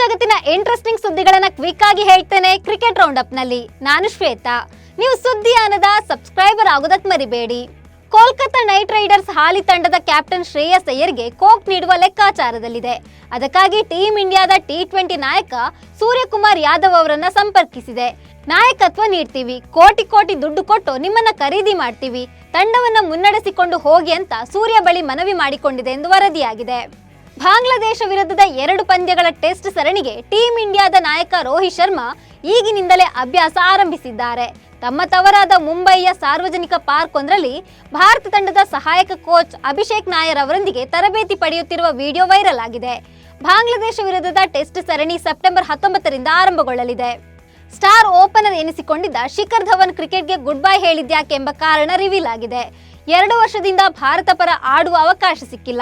ಜಗತ್ತಿನ interesting ಸುದ್ದಿಗಳನ್ನ quick ಆಗಿ ಹೇಳ್ತೇನೆ ಕ್ರಿಕೆಟ್ ರೌಂಡ್ ಅಪ್ ನಲ್ಲಿ. ನಾನು ಶ್ವೇತಾ. ನೀವು ಸುದ್ದಿ ಅನ್ನದ ಸಬ್ಸ್ಕ್ರೈಬರ್ ಆಗೋದಕ್ಕೆ ಮರಿಬೇಡಿ. ಕೋಲ್ಕತ್ತಾ ನೈಟ್ ರೈಡರ್ಸ್ ಹಾಲಿ ತಂಡದ ಕ್ಯಾಪ್ಟನ್ ಶ್ರೇಯಸ್ ಅಯ್ಯರ್ಗೆ ಕೋಕ್ ನೀಡುವ ಲೆಕ್ಕಾಚಾರದಲ್ಲಿದೆ. ಅದಕ್ಕಾಗಿ ಟೀಂ ಇಂಡಿಯಾದ ಟಿ20 ನಾಯಕ ಸೂರ್ಯಕುಮಾರ್ ಯಾದವ್ ಅವರನ್ನ ಸಂಪರ್ಕಿಸಿದೆ. ನಾಯಕತ್ವ ನೀಡ್ತೀವಿ, ಕೋಟಿ ಕೋಟಿ ದುಡ್ಡು ಕೊಟ್ಟು ನಿಮ್ಮನ್ನ ಖರೀದಿ ಮಾಡ್ತೀವಿ, ತಂಡವನ್ನ ಮುನ್ನಡೆಸಿಕೊಂಡು ಹೋಗಿ ಅಂತ ಸೂರ್ಯ ಬಳಿ ಮನವಿ ಮಾಡಿಕೊಂಡಿದೆ ಎಂದು ವರದಿಯಾಗಿದೆ. ಬಾಂಗ್ಲಾದೇಶ ವಿರುದ್ಧದ 2 ಪಂದ್ಯಗಳ ಟೆಸ್ಟ್ ಸರಣಿಗೆ ಟೀಂ ಇಂಡಿಯಾದ ನಾಯಕ ರೋಹಿತ್ ಶರ್ಮಾ ಈಗಿನಿಂದಲೇ ಅಭ್ಯಾಸ ಆರಂಭಿಸಿದ್ದಾರೆ. ತಮ್ಮ ತವರಾದ ಮುಂಬಯಿಯ ಸಾರ್ವಜನಿಕ ಪಾರ್ಕ್ ಒಂದರಲ್ಲಿ ಭಾರತ ತಂಡದ ಸಹಾಯಕ ಕೋಚ್ ಅಭಿಷೇಕ್ ನಾಯರ್ ಅವರೊಂದಿಗೆ ತರಬೇತಿ ಪಡೆಯುತ್ತಿರುವ ವಿಡಿಯೋ ವೈರಲ್ ಆಗಿದೆ. ಬಾಂಗ್ಲಾದೇಶ ವಿರುದ್ಧದ ಟೆಸ್ಟ್ ಸರಣಿ ಸೆಪ್ಟೆಂಬರ್ 19ರಿಂದ ಆರಂಭಗೊಳ್ಳಲಿದೆ. ಸ್ಟಾರ್ ಓಪನರ್ ಎನಿಸಿಕೊಂಡಿದ್ದ ಶಿಖರ್ ಧವನ್ ಕ್ರಿಕೆಟ್ಗೆ ಗುಡ್ ಬೈ ಹೇಳಿದ್ಯಾಕೆ ಎಂಬ ಕಾರಣ ರಿವೀಲ್ ಆಗಿದೆ. 2 ವರ್ಷದಿಂದ ಭಾರತ ಪರ ಆಡುವ ಅವಕಾಶ ಸಿಕ್ಕಿಲ್ಲ.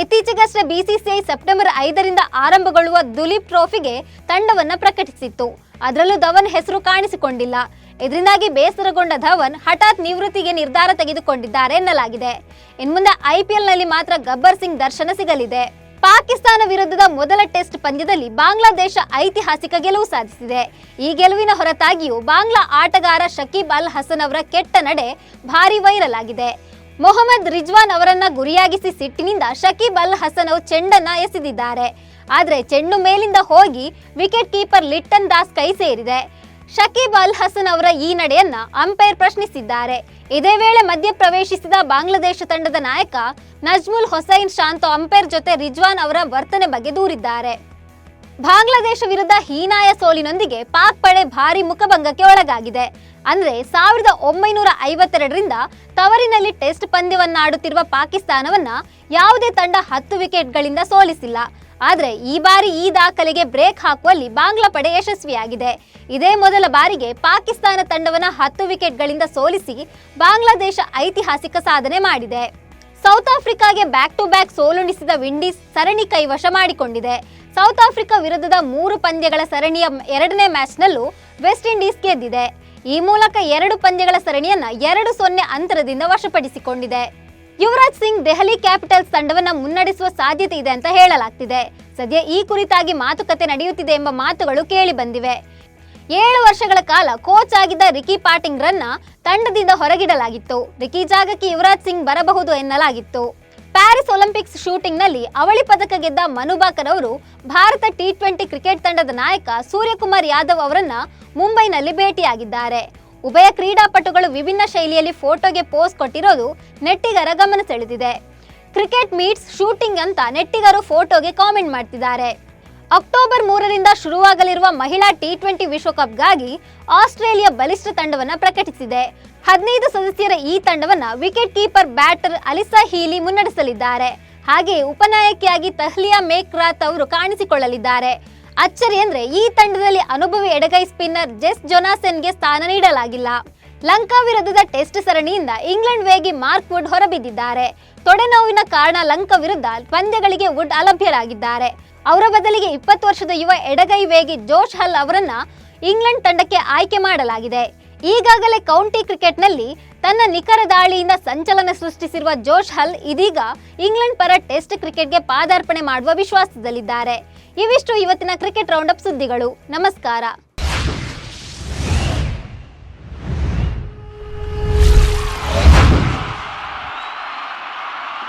ಇತ್ತೀಚೆಗಷ್ಟೇ ಬಿಸಿಸಿಐ ಸೆಪ್ಟೆಂಬರ್ 5ರಿಂದ ಆರಂಭಗೊಳ್ಳುವ ದುಲೀಪ್ ಟ್ರೋಫಿಗೆ ತಂಡವನ್ನ ಪ್ರಕಟಿಸಿತ್ತು. ಅದರಲ್ಲೂ ಧವನ್ ಹೆಸರು ಕಾಣಿಸಿಕೊಂಡಿಲ್ಲ. ಇದರಿಂದಾಗಿ ಬೇಸರಗೊಂಡ ಧವನ್ ಹಠಾತ್ ನಿವೃತ್ತಿಗೆ ನಿರ್ಧಾರ ತೆಗೆದುಕೊಂಡಿದ್ದಾರೆ ಎನ್ನಲಾಗಿದೆ. ಇನ್ಮುಂದೆ IPL ನಲ್ಲಿ ಮಾತ್ರ ಗಬ್ಬರ್ ಸಿಂಗ್ ದರ್ಶನ ಸಿಗಲಿದೆ. ಪಾಕಿಸ್ತಾನ ವಿರುದ್ಧದ ಮೊದಲ ಟೆಸ್ಟ್ ಪಂದ್ಯದಲ್ಲಿ ಬಾಂಗ್ಲಾದೇಶ ಐತಿಹಾಸಿಕ ಗೆಲುವು ಸಾಧಿಸಿದೆ. ಈ ಗೆಲುವಿನ ಹೊರತಾಗಿಯೂ ಬಾಂಗ್ಲಾ ಆಟಗಾರ ಶಕೀಬ್ ಅಲ್ ಹಸನ್ ಅವರ ಕೆಟ್ಟ ನಡೆ ಭಾರಿ ವೈರಲ್ ಆಗಿದೆ. ಮೊಹಮ್ಮದ್ ರಿಜ್ವಾನ್ ಅವರನ್ನ ಗುರಿಯಾಗಿಸಿ ಸಿಟ್ಟಿನಿಂದ ಶಕೀಬ್ ಅಲ್ ಹಸನ್ ಅವರು ಚೆಂಡನ್ನ ಎಸೆದಿದ್ದಾರೆ. ಆದ್ರೆ ಚೆಂಡು ಮೇಲಿಂದ ಹೋಗಿ ವಿಕೆಟ್ ಕೀಪರ್ ಲಿಟ್ಟನ್ ದಾಸ್ ಕೈ ಸೇರಿದೆ. ಶಕೀಬ್ ಅಲ್ ಹಸನ್ ಅವರ ಈ ನಡೆಯನ್ನ ಅಂಪೈರ್ ಪ್ರಶ್ನಿಸಿದ್ದಾರೆ. ಇದೇ ವೇಳೆ ಮಧ್ಯ ಪ್ರವೇಶಿಸಿದ ಬಾಂಗ್ಲಾದೇಶ ತಂಡದ ನಾಯಕ ನಜ್ಮುಲ್ ಹೊಸೈನ್ ಶಾಂತೋ ಅಂಪೈರ್ ಜೊತೆ ರಿಜ್ವಾನ್ ಅವರ ವರ್ತನೆ ಬಗ್ಗೆ ದೂರಿದ್ದಾರೆ. ಬಾಂಗ್ಲಾದೇಶ ವಿರುದ್ಧ ಹೀನಾಯ ಸೋಲಿನೊಂದಿಗೆ ಪಾಕ್ ಪಡೆ ಭಾರಿ ಮುಖಭಂಗಕ್ಕೆ ಒಳಗಾಗಿದೆ. ಅಂದ್ರೆ 1952ರಿಂದ ತವರಿನಲ್ಲಿ ಟೆಸ್ಟ್ ಪಂದ್ಯವನ್ನಾಡುತ್ತಿರುವ ಪಾಕಿಸ್ತಾನವನ್ನ ಯಾವುದೇ ತಂಡ 10 ವಿಕೆಟ್ಗಳಿಂದ ಸೋಲಿಸಿಲ್ಲ. ಆದ್ರೆ ಈ ಬಾರಿ ಈ ದಾಖಲೆಗೆ ಬ್ರೇಕ್ ಹಾಕುವಲ್ಲಿ ಬಾಂಗ್ಲಾ ಪಡೆ ಯಶಸ್ವಿಯಾಗಿದೆ. ಇದೇ ಮೊದಲ ಬಾರಿಗೆ ಪಾಕಿಸ್ತಾನ ತಂಡವನ್ನ 10 ವಿಕೆಟ್ಗಳಿಂದ ಸೋಲಿಸಿ ಬಾಂಗ್ಲಾದೇಶ ಐತಿಹಾಸಿಕ ಸಾಧನೆ ಮಾಡಿದೆ. ಸೌತ್ ಆಫ್ರಿಕಾಗೆ ಬ್ಯಾಕ್ ಟು ಬ್ಯಾಕ್ ಸೋಲುಣಿಸಿದ ವಿಂಡೀಸ್ ಸರಣಿ ಕೈವಶ ಮಾಡಿಕೊಂಡಿದೆ. ಸೌತ್ ಆಫ್ರಿಕಾ ವಿರುದ್ಧದ 3 ಪಂದ್ಯಗಳ ಸರಣಿಯ 2ನೇ ಮ್ಯಾಚ್ನಲ್ಲೂ ವೆಸ್ಟ್ ಇಂಡೀಸ್ ಗೆದ್ದಿದೆ. ಈ ಮೂಲಕ 2 ಪಂದ್ಯಗಳ ಸರಣಿಯನ್ನ 2-0 ಅಂತರದಿಂದ ವಶಪಡಿಸಿಕೊಂಡಿದೆ. ಯುವರಾಜ್ ಸಿಂಗ್ ದೆಹಲಿ ಕ್ಯಾಪಿಟಲ್ಸ್ ತಂಡವನ್ನ ಮುನ್ನಡೆಸುವ ಸಾಧ್ಯತೆ ಇದೆ ಅಂತ ಹೇಳಲಾಗ್ತಿದೆ. ಸದ್ಯ ಈ ಕುರಿತಾಗಿ ಮಾತುಕತೆ ನಡೆಯುತ್ತಿದೆ ಎಂಬ ಮಾತುಗಳು ಕೇಳಿ ಬಂದಿವೆ. 7 ವರ್ಷಗಳ ಕಾಲ ಕೋಚ್ ಆಗಿದ್ದ ರಿಕಿ ಪಾಟಿಂಗ್ ರನ್ನ ತಂಡದಿಂದ ಹೊರಗಿಡಲಾಗಿತ್ತು. ರಿಕಿ ಜಾಗಕ್ಕೆ ಯುವರಾಜ್ ಸಿಂಗ್ ಬರಬಹುದು ಎನ್ನಲಾಗಿತ್ತು. ಪ್ಯಾರಿಸ್ ಒಲಿಂಪಿಕ್ಸ್ ಶೂಟಿಂಗ್ ನಲ್ಲಿ ಅವಳಿ ಪದಕ ಗೆದ್ದ ಮನುಭಾಕರ್ ಅವರು ಭಾರತ ಟಿ20 ಕ್ರಿಕೆಟ್ ತಂಡದ ನಾಯಕ ಸೂರ್ಯಕುಮಾರ್ ಯಾದವ್ ಅವರನ್ನ ಮುಂಬೈನಲ್ಲಿ ಭೇಟಿಯಾಗಿದ್ದಾರೆ. ಉಭಯ ಕ್ರೀಡಾಪಟುಗಳು ವಿಭಿನ್ನ ಶೈಲಿಯಲ್ಲಿ ಫೋಟೋಗೆ ಪೋಸ್ ಕೊಟ್ಟಿರೋದು ನೆಟ್ಟಿಗರ ಗಮನ ಸೆಳೆದಿದೆ. ಕ್ರಿಕೆಟ್ ಮೀಟ್ಸ್ ಶೂಟಿಂಗ್ ಅಂತ ನೆಟ್ಟಿಗರು ಫೋಟೋಗೆ ಕಾಮೆಂಟ್ ಮಾಡ್ತಿದ್ದಾರೆ. ಅಕ್ಟೋಬರ್ 3ರಿಂದ ಶುರುವಾಗಲಿರುವ ಮಹಿಳಾ ಟಿ20 ವಿಶ್ವಕಪ್ಗಾಗಿ ಆಸ್ಟ್ರೇಲಿಯಾ ಬಲಿಷ್ಠ ತಂಡವನ್ನ ಪ್ರಕಟಿಸಿದೆ. 15 ಸದಸ್ಯರ ಈ ತಂಡವನ್ನ ವಿಕೆಟ್ ಕೀಪರ್ ಬ್ಯಾಟರ್ ಅಲಿಸಾ ಹೀಲಿ ಮುನ್ನಡೆಸಲಿದ್ದಾರೆ. ಹಾಗೆ ಉಪನಾಯಕಿಯಾಗಿ ತಹ್ಲಿಯಾ ಮೇಕ್ರಾತ್ ಅವರು ಕಾಣಿಸಿಕೊಳ್ಳಲಿದ್ದಾರೆ. ಅಚ್ಚರಿ ಅಂದ್ರೆ ಈ ತಂಡದಲ್ಲಿ ಅನುಭವಿ ಎಡಗೈ ಸ್ಪಿನ್ನರ್ ಜೆಸ್ ಜೊನಾಸನ್ಗೆ ಸ್ಥಾನ ನೀಡಲಾಗಿಲ್ಲ. ಲಂಕಾ ವಿರುದ್ಧದ ಟೆಸ್ಟ್ ಸರಣಿಯಿಂದ ಇಂಗ್ಲೆಂಡ್ ವೇಗಿ ಮಾರ್ಕ್ ವುಡ್ ಹೊರಬಿದ್ದಿದ್ದಾರೆ. ತೊಡೆನೋವಿನ ಕಾರಣ ಲಂಕಾ ವಿರುದ್ಧ ಪಂದ್ಯಗಳಿಗೆ ವುಡ್ ಅಲಭ್ಯರಾಗಿದ್ದಾರೆ. ಅವರ ಬದಲಿಗೆ 20 ವರ್ಷದ ಯುವ ಎಡಗೈ ವೇಗಿ ಜೋಶ್ ಹಲ್ ಅವರನ್ನ ಇಂಗ್ಲೆಂಡ್ ತಂಡಕ್ಕೆ ಆಯ್ಕೆ ಮಾಡಲಾಗಿದೆ. ಈಗಾಗಲೇ ಕೌಂಟಿ ಕ್ರಿಕೆಟ್ನಲ್ಲಿ ತನ್ನ ನಿಖರ ದಾಳಿಯಿಂದ ಸಂಚಲನ ಸೃಷ್ಟಿಸಿರುವ ಜೋಶ್ ಹಲ್ ಇದೀಗ ಇಂಗ್ಲೆಂಡ್ ಪರ ಟೆಸ್ಟ್ ಕ್ರಿಕೆಟ್ಗೆ ಪಾದಾರ್ಪಣೆ ಮಾಡುವ ವಿಶ್ವಾಸದಲ್ಲಿದ್ದಾರೆ. ಇವಿಷ್ಟು ಇವತ್ತಿನ ಕ್ರಿಕೆಟ್ ರೌಂಡ್ ಅಪ್ ಸುದ್ದಿಗಳು. ನಮಸ್ಕಾರ.